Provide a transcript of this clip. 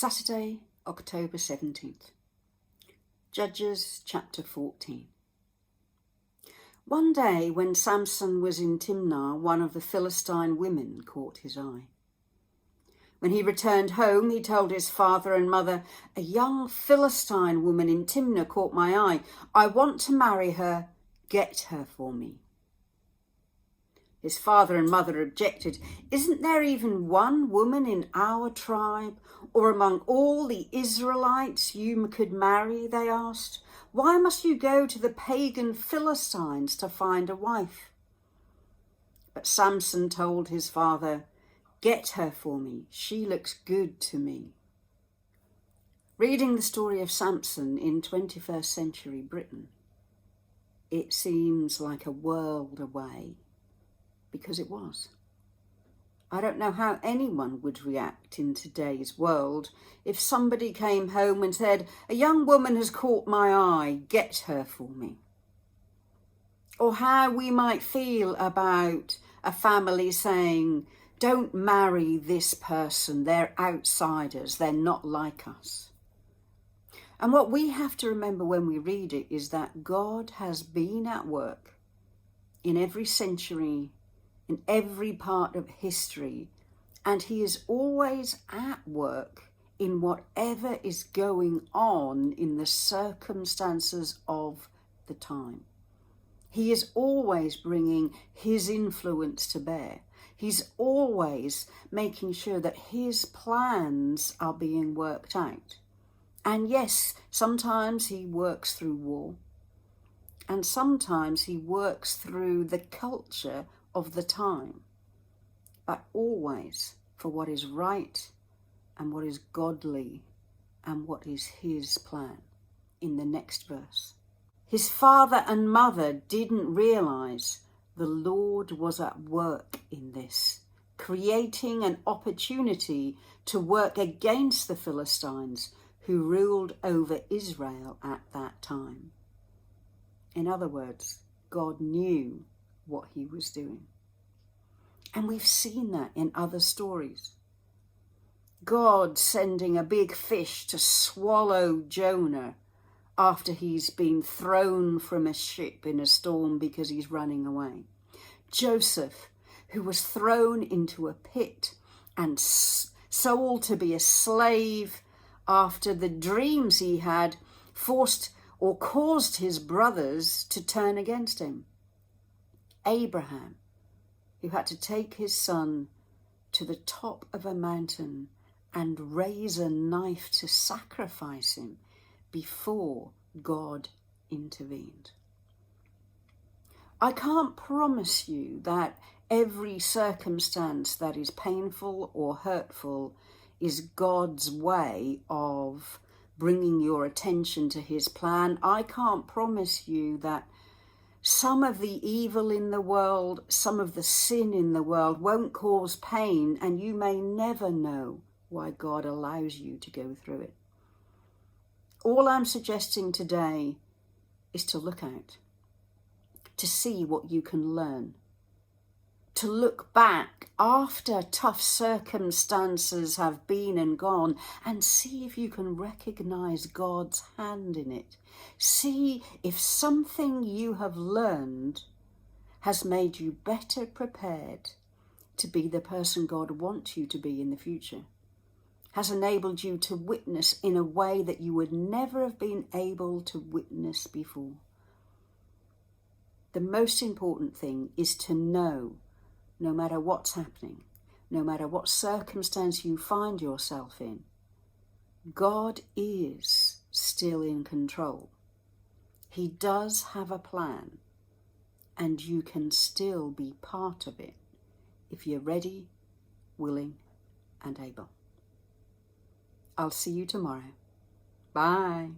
Saturday, October 17th. Judges chapter 14. One day when Samson was in Timnah, one of the Philistine women caught his eye. When he returned home, he told his father and mother, "A young Philistine woman in Timnah caught my eye. I want to marry her. Get her for me." His father and mother objected. "Isn't there even one woman in our tribe or among all the Israelites you could marry?" they asked. "Why must you go to the pagan Philistines to find a wife?" But Samson told his father, "Get her for me. She looks good to me." Reading the story of Samson in 21st century Britain, it seems like a world away. Because it was. I don't know how anyone would react in today's world if somebody came home and said, "A young woman has caught my eye, get her for me." Or how we might feel about a family saying, "Don't marry this person, they're outsiders, they're not like us." And what we have to remember when we read it is that God has been at work in every century, in every part of history, and he is always at work in whatever is going on in the circumstances of the time. He is always bringing his influence to bear. He's always making sure that his plans are being worked out. And yes, sometimes he works through war, and sometimes he works through the culture of the time, but always for what is right and what is godly and what is his plan. In the next verse, his father and mother didn't realize the Lord was at work in this, creating an opportunity to work against the Philistines who ruled over Israel at that time. In other words, God knew what he was doing. And we've seen that in other stories. God sending a big fish to swallow Jonah after he's been thrown from a ship in a storm because he's running away. Joseph, who was thrown into a pit and sold to be a slave after the dreams he had forced or caused his brothers to turn against him. Abraham, who had to take his son to the top of a mountain and raise a knife to sacrifice him before God intervened. I can't promise you that every circumstance that is painful or hurtful is God's way of bringing your attention to his plan. I can't promise you that some of the evil in the world, some of the sin in the world won't cause pain, and you may never know why God allows you to go through it. All I'm suggesting today is to look out, to see what you can learn, to look back after tough circumstances have been and gone and see if you can recognize God's hand in it. See if something you have learned has made you better prepared to be the person God wants you to be in the future, has enabled you to witness in a way that you would never have been able to witness before. The most important thing is to know, no matter what's happening, no matter what circumstance you find yourself in, God is still in control. He does have a plan, and you can still be part of it if you're ready, willing, and able. I'll see you tomorrow. Bye.